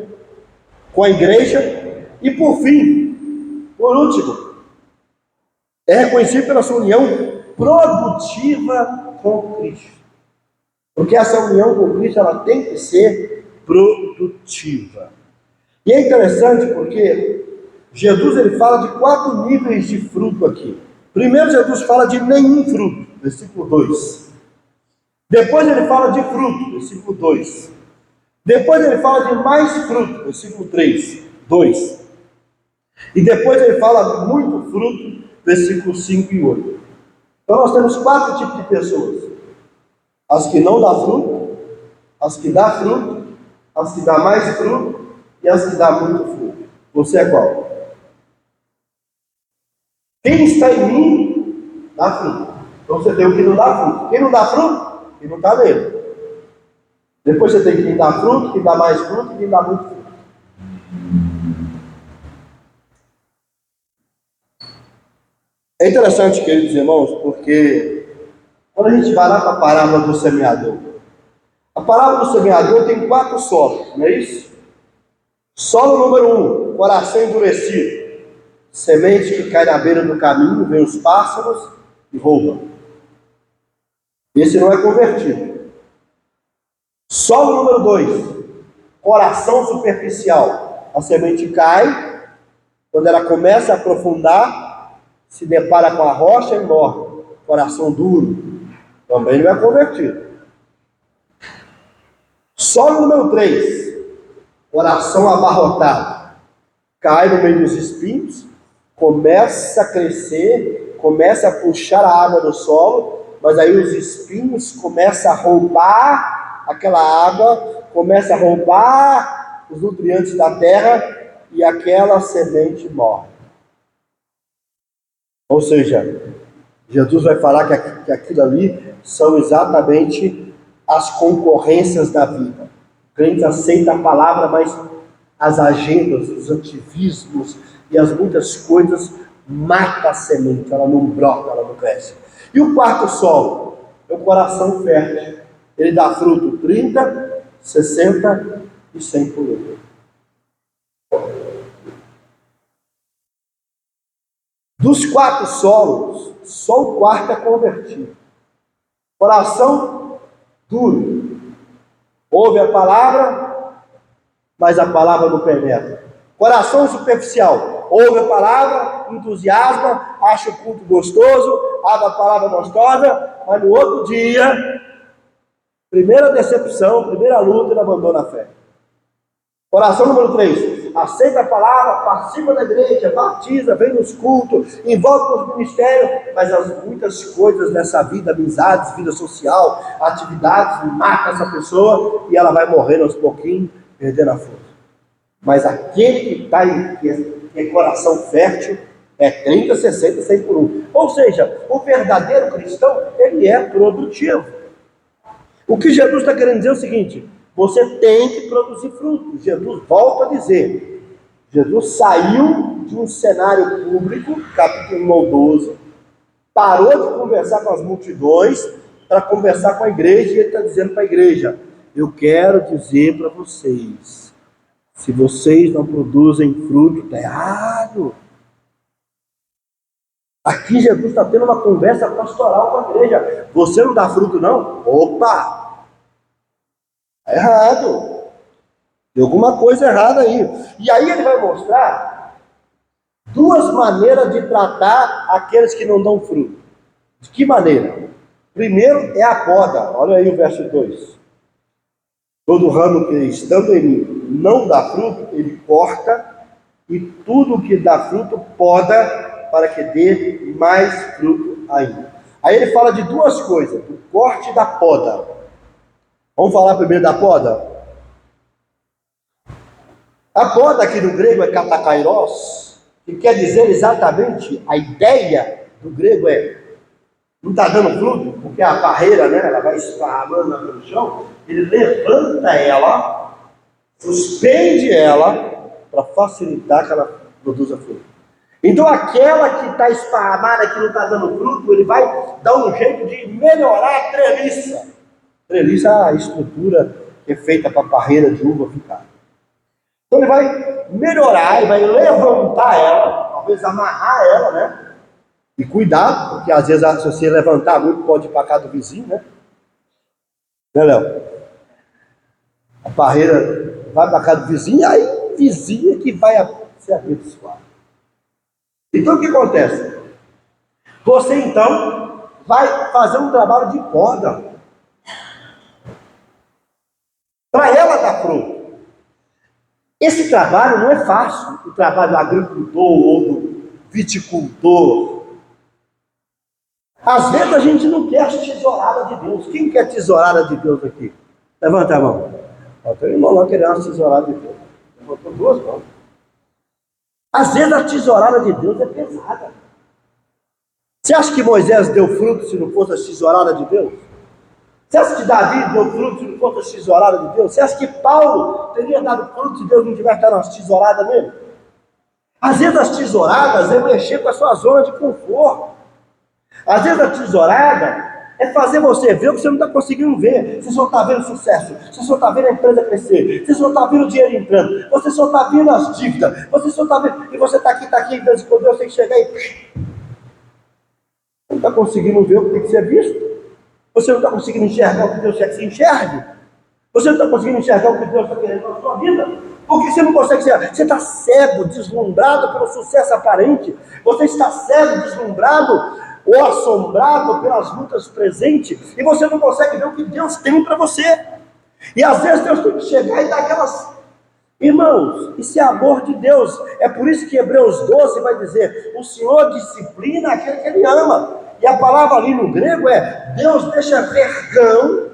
com a igreja e, por fim, por último, é reconhecido pela sua união produtiva com Cristo. Porque essa união com Cristo ela tem que ser produtiva. E é interessante porque Jesus ele fala de 4 níveis de fruto aqui. Primeiro Jesus fala de nenhum fruto, versículo 2. Depois ele fala de fruto, versículo 2. Depois ele fala de mais fruto, versículo 3, 2. E depois ele fala de muito fruto, versículos 5 e 8. Então nós temos 4 tipos de pessoas. As que não dão fruto, as que dão fruto, as que dão mais fruto e as que dão muito fruto. Você é qual? Quem está em mim, dá fruto. Então você tem o que não dá fruto. Quem não dá fruto, quem não está nele. Depois você tem quem dá fruto, quem dá mais fruto e quem dá muito fruto. É interessante, queridos irmãos, porque quando a gente vai lá para a parábola do semeador, a parábola do semeador tem 4 solos, não é isso? Solo número 1, coração endurecido. Semente que cai na beira do caminho, vem os pássaros e roubam. Esse não é convertido. Solo número 2, coração superficial. A semente cai, quando ela começa a aprofundar, se depara com a rocha e morre. Coração duro, também não é convertido. Solo número 3, coração abarrotado. Cai no meio dos espinhos, começa a crescer, começa a puxar a água do solo, mas aí os espinhos começam a roubar aquela água, começam a roubar os nutrientes da terra e aquela semente morre. Ou seja, Jesus vai falar que aquilo ali são exatamente as concorrências da vida. O crente aceita a palavra, mas as agendas, os ativismos e as muitas coisas matam a semente, ela não brota, ela não cresce. E o 4 solo é o coração fértil. Ele dá fruto 30, 60 e 100 por ano. Dos 4 solos, só o 4º é convertido. Coração duro. Ouve a palavra, mas a palavra não penetra. Coração superficial. Ouve a palavra, entusiasma, acha o culto gostoso, abre a palavra gostosa, mas no outro dia, primeira decepção, primeira luta, ele abandona a fé. Coração número 3, aceita a palavra, participa da igreja, batiza, vem nos cultos, envolve nos ministérios, mas as muitas coisas dessa vida, amizades, vida social, atividades, mata essa pessoa e ela vai morrendo aos pouquinhos, perdendo a força. Mas aquele que é coração fértil, é 30, 60, 100 por 1. Ou seja, o verdadeiro cristão, ele é produtivo. O que Jesus está querendo dizer é o seguinte: você tem que produzir frutos. Jesus volta a dizer: Jesus saiu de um cenário público, capítulo 1 ao 12, parou de conversar com as multidões para conversar com a igreja, e ele está dizendo para a igreja: eu quero dizer para vocês, se vocês não produzem fruto, está errado. Aqui Jesus está tendo uma conversa pastoral com a igreja. Você não dá fruto, não? Opa! Está errado. Tem alguma coisa errada aí. E aí ele vai mostrar duas maneiras de tratar aqueles que não dão fruto. De que maneira? Primeiro é a poda. Olha aí o verso 2. Todo ramo que estando em mim não dá fruto, ele corta, e tudo que dá fruto poda, para que dê mais fruto ainda. Aí ele fala de duas coisas: do corte e da poda. Vamos falar primeiro da poda? A poda aqui no grego é katakairos, que quer dizer exatamente, a ideia do grego é: não está dando fruto, porque a barreira, né, ela vai esparramando pelo chão, ele levanta ela, suspende ela, para facilitar que ela produza fruto. Então aquela que está esparramada, que não está dando fruto, ele vai dar um jeito de melhorar a treliça. Treliça é a estrutura que é feita para a parreira de uva ficar. Então ele vai melhorar, ele vai levantar ela, talvez amarrar ela, né? E cuidado, porque às vezes se você levantar muito, pode ir para cá do vizinho, né? Né, Léo? A parreira vai para cá do vizinho, aí o vizinho é que vai ser abençoado. Então o que acontece? Você então vai fazer um trabalho de poda para ela dar fruto. Esse trabalho não é fácil, o trabalho do agricultor ou do viticultor. Às vezes a gente não quer a tesourada de Deus. Quem quer tesourada de Deus aqui? Levanta a mão. Tem um irmão lá querendo uma tesourada de Deus. Levantou duas mãos. Às vezes a tesourada de Deus é pesada. Você acha que Moisés deu fruto se não fosse a tesourada de Deus? Você acha que Davi deu fruto se não fosse a tesourada de Deus? Você acha que Paulo teria dado fruto se Deus não tivesse dado uma tesourada nele? Às vezes as tesouradas é mexer com a sua zona de conforto. Às vezes a tesourada é fazer você ver o que você não está conseguindo ver. Você só está vendo sucesso, você só está vendo a empresa crescer, você só está vendo o dinheiro entrando, você só está vendo as dívidas, você só está vendo, e você está aqui, e Deus tem que chegar e... Você não está conseguindo ver o que tem que ser visto. Você não está conseguindo enxergar o que Deus quer que se enxergue. Você não está conseguindo enxergar o que Deus está querendo na sua vida. Porque você não consegue ser. Você está cego, deslumbrado pelo sucesso aparente. Você está cego, deslumbrado ou assombrado pelas lutas presentes. E você não consegue ver o que Deus tem para você. E às vezes Deus tem que chegar e dar aquelas... Irmãos, isso é amor de Deus. É por isso que Hebreus 12 vai dizer: o Senhor disciplina aquele que Ele ama. E a palavra ali no grego é: Deus deixa vergão,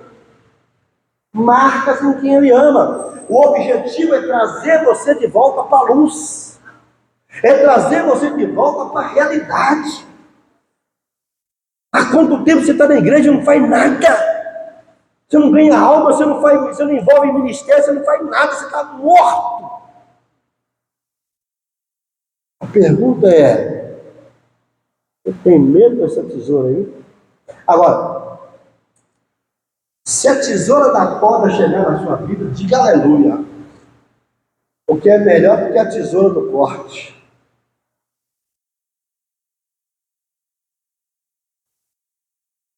marcas em quem Ele ama. O objetivo é trazer você de volta para a luz, é trazer você de volta para a realidade. Há quanto tempo você está na igreja e não faz nada? Você não ganha alma, você não envolve em ministério, você não faz nada, você está morto. A pergunta é: você tem medo dessa tesoura aí? Agora, se a tesoura da poda chegar na sua vida, diga aleluia. Porque é melhor do que a tesoura do corte.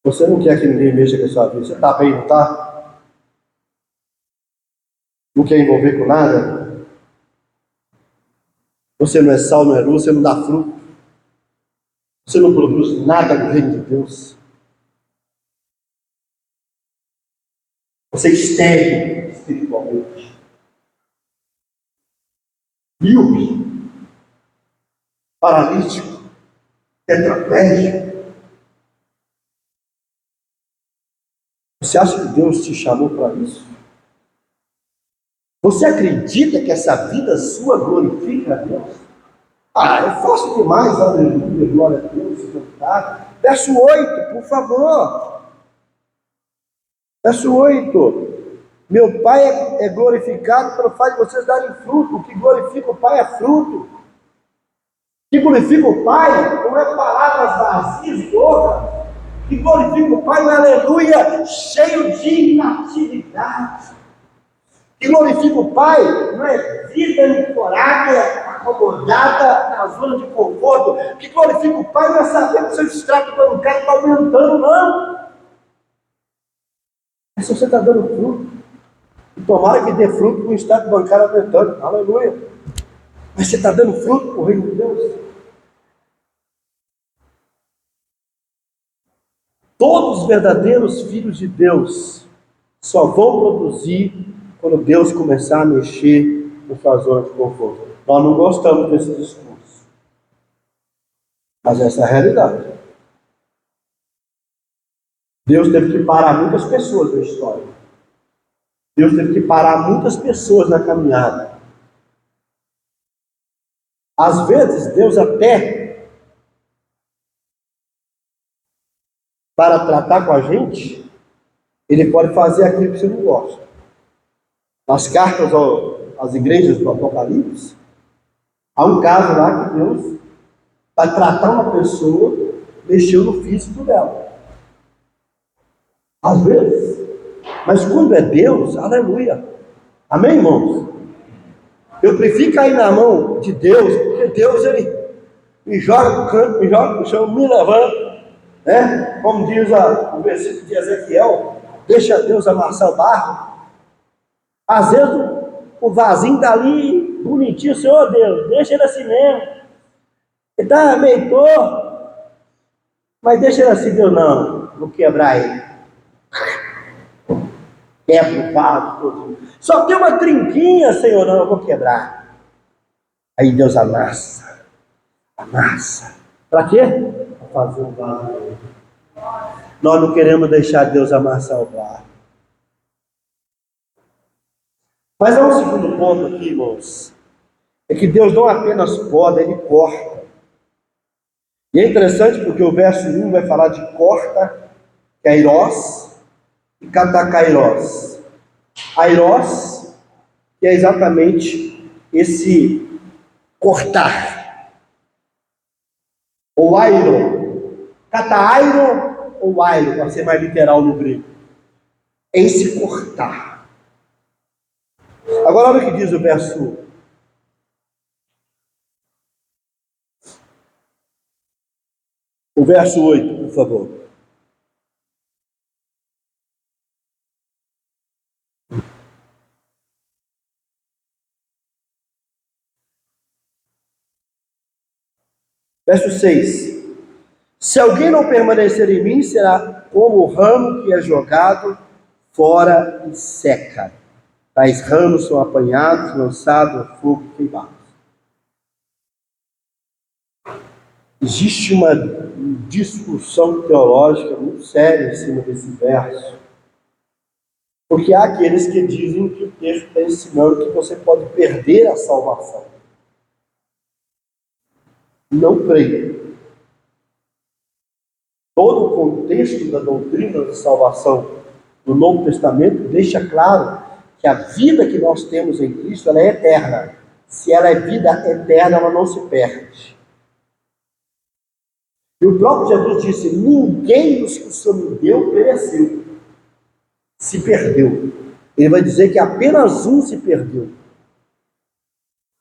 Você não quer que ninguém mexa com a sua vida. Você está bem, não está? Não quer envolver com nada? Você não é sal, não é luz, você não dá fruto. Você não produz nada no reino de Deus. Você é estéril espiritualmente. Míope, paralítico, tetraplégico. Você acha que Deus te chamou para isso? Você acredita que essa vida sua glorifica a Deus? É fácil demais, aleluia, glória a Deus, cantar. Verso 8, por favor. Verso 8. Meu Pai é glorificado pelo fato de vocês darem fruto. O que glorifica o Pai é fruto. O que glorifica o Pai não é palavras vazias e loucas. O que glorifica o Pai é aleluia, cheio de inatividade. O que glorifica o Pai não é vida ancorada, acomodada na zona de conforto. O que glorifica o Pai não é saber que o seu extrato bancário está aumentando, não. É se você está dando fruto. E tomara que dê fruto com o extrato bancário aumentando. Aleluia. Mas você está dando fruto para o reino de Deus? Todos os verdadeiros filhos de Deus só vão produzir quando Deus começar a mexer na sua zona de conforto. Nós não gostamos desse discurso, mas essa é a realidade. Deus teve que parar muitas pessoas na história. Deus teve que parar muitas pessoas na caminhada. Às vezes, Deus até, para tratar com a gente, Ele pode fazer aquilo que você não gosta. Nas cartas às igrejas do Apocalipse, há um caso lá que Deus vai tratar uma pessoa, mexeu no físico dela. Às vezes. Mas quando é Deus, aleluia. Amém, irmãos? Eu prefiro cair na mão de Deus, porque Deus, Ele me joga no canto, me joga no chão, me levanta, né? Como diz o versículo de Ezequiel, deixa Deus amassar o barro. Às vezes o vasinho está ali, bonitinho, Senhor Deus, deixa ele assim mesmo. Ele está meio torto, mas deixa ele assim, Deus, não, vou quebrar ele. Quebra o vaso todo. Só tem uma trinquinha, Senhor, não, eu vou quebrar. Aí Deus amassa. Amassa. Para quê? Para fazer um vaso. Nós não queremos deixar Deus amassar o barro. Mas há um segundo ponto aqui, irmãos. É que Deus não apenas poda, Ele corta. E é interessante porque o verso 1 vai falar de corta, kairós e katakairós. Airós, que é exatamente esse cortar. Ou airo. Katairo ou airo, para ser mais literal no grego. É esse cortar. Agora olha o que diz o verso 1. O verso 8, por favor. Verso 6. Se alguém não permanecer em mim, será como o ramo que é jogado fora e seca. Tais ramos são apanhados, lançados ao fogo e queimados. Existe uma discussão teológica muito séria em cima desse verso. Porque há aqueles que dizem que o texto está ensinando que você pode perder a salvação. Não creio. Todo o contexto da doutrina de salvação do Novo Testamento deixa claro que a vida que nós temos em Cristo, ela é eterna. Se ela é vida eterna, ela não se perde. E o próprio Jesus disse, ninguém dos que o Senhor me deu pereceu. Se perdeu. Ele vai dizer que apenas um se perdeu.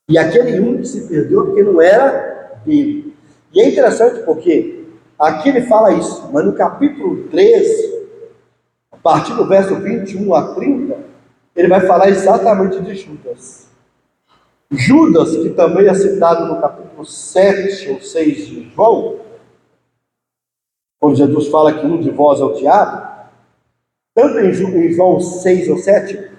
E aquele um que se perdeu porque não era dele. E é interessante porque aqui ele fala isso, mas no capítulo 13, a partir do verso 21 a 30, ele vai falar exatamente de Judas. Judas, que também é citado no capítulo 7 ou 6 de João, quando Jesus fala que um de vós é o diabo, tanto em João 6 ou 7,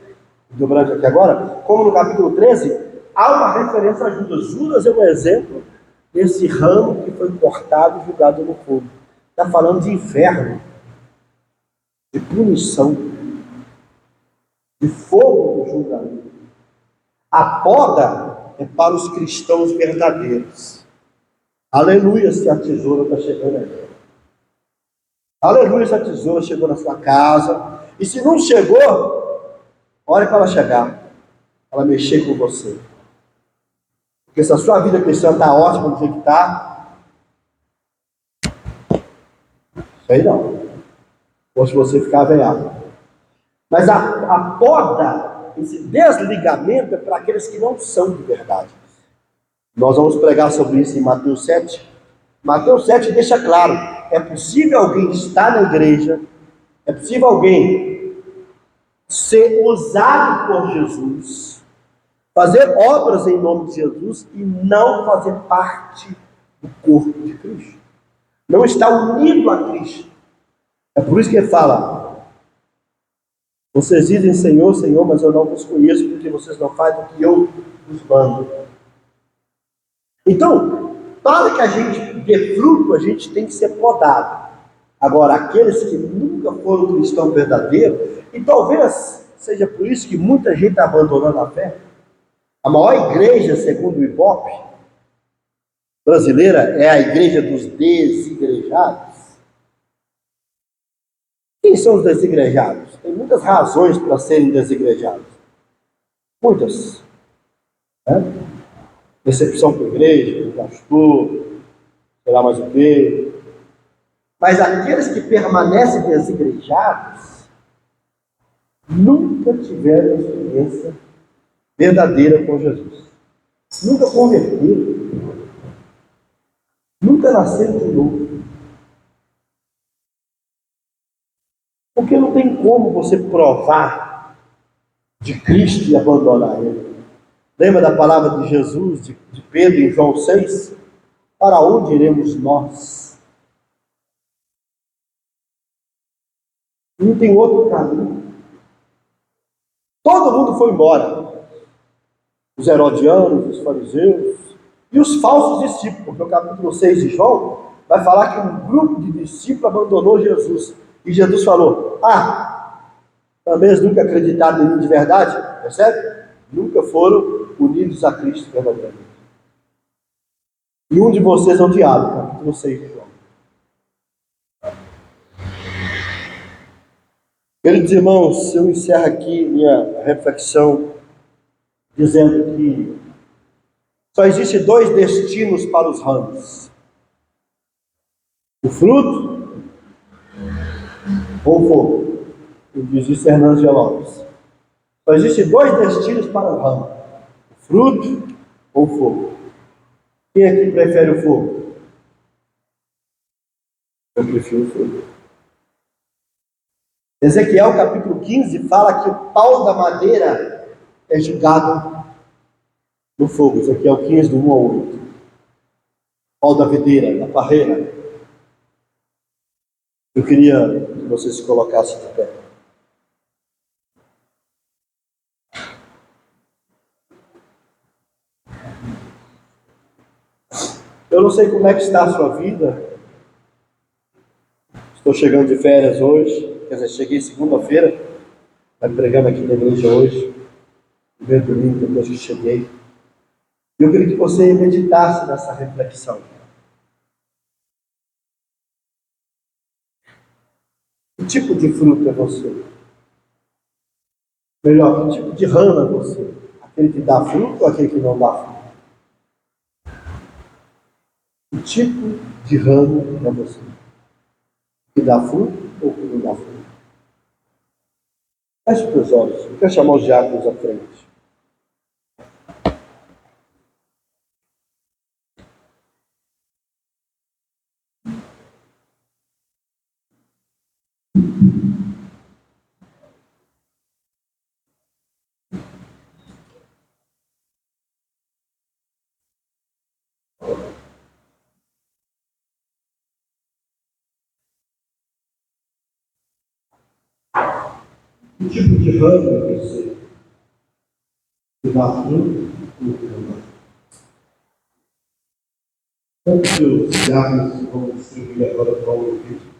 dobrando aqui agora, como no capítulo 13, há uma referência a Judas. Judas é um exemplo desse ramo que foi cortado e jogado no fogo. Está falando de inferno, de punição, de fogo do julgamento. A poda é para os cristãos verdadeiros. Aleluia, se a tesoura está chegando aí. Aleluia, se a tesoura chegou na sua casa. E se não chegou, Ore para ela chegar, ela mexer com você. Porque se a sua vida cristã está ótima do jeito que está, sei não. Ou se você ficar velhado. Mas a poda, esse desligamento é para aqueles que não são de verdade. Nós vamos pregar sobre isso em Mateus 7. Mateus 7 deixa claro, é possível alguém estar na igreja, é possível alguém ser usado por Jesus, fazer obras em nome de Jesus e não fazer parte do corpo de Cristo. Não está unido a Cristo. É por isso que ele fala: vocês dizem Senhor, Senhor, mas eu não vos conheço, porque vocês não fazem o que eu vos mando. Então, para que a gente dê fruto, a gente tem que ser podado. Agora, aqueles que nunca foram cristãos verdadeiros, e talvez seja por isso que muita gente está abandonando a fé. A maior igreja, segundo o Ibope, brasileira, é a igreja dos desigrejados. Quem são os desigrejados? Tem muitas razões para serem desigrejados. Muitas. Né? Decepção com a igreja, com o pastor, sei lá mais o quê. Mas aqueles que permanecem desigrejados nunca tiveram experiência verdadeira com Jesus. Nunca converteram. Nunca nasceram de novo. Porque não tem como você provar de Cristo e abandonar Ele. Lembra da palavra de Jesus, de Pedro em João 6? Para onde iremos nós? Não tem outro caminho. Todo mundo foi embora. Os herodianos, os fariseus e os falsos discípulos, porque o capítulo 6 de João vai falar que um grupo de discípulos abandonou Jesus. E Jesus falou: também eles nunca acreditaram em mim de verdade, percebe? Nunca foram unidos a Cristo verdadeiramente. E um de vocês é o diabo, capítulo 6 de João. Queridos irmãos, eu encerro aqui minha reflexão dizendo que só existem dois destinos para os ramos: o fruto ou o fogo. Como diz Fernando de Lopes. Só existem dois destinos para o ramo: o fruto ou o fogo. Quem aqui prefere o fogo? Eu prefiro o fogo. Ezequiel capítulo 15 fala que o pau da madeira é julgado no fogo. Ezequiel 15, do 1 ao 8. Pau da videira, da parreira. Eu queria que você se colocasse de pé. Eu não sei como é que está a sua vida. Estou chegando de férias hoje. Quer dizer, cheguei segunda-feira. Estou pregando aqui na igreja hoje. Primeiro domingo, depois que cheguei. E eu queria que você meditasse nessa reflexão. Que tipo de fruto é você? Melhor, que tipo de ramo é você? Aquele que dá fruto ou aquele que não dá fruto? Que tipo de ramo é você? Que dá fruto ou que não dá fruto? Feche os teus olhos. Eu quero chamar os diáconos à frente. Que tipo de ramo é você? Que dá fruto ou que não dá fruto? Tanto que os diáconos vão distribuir agora para o ouvido.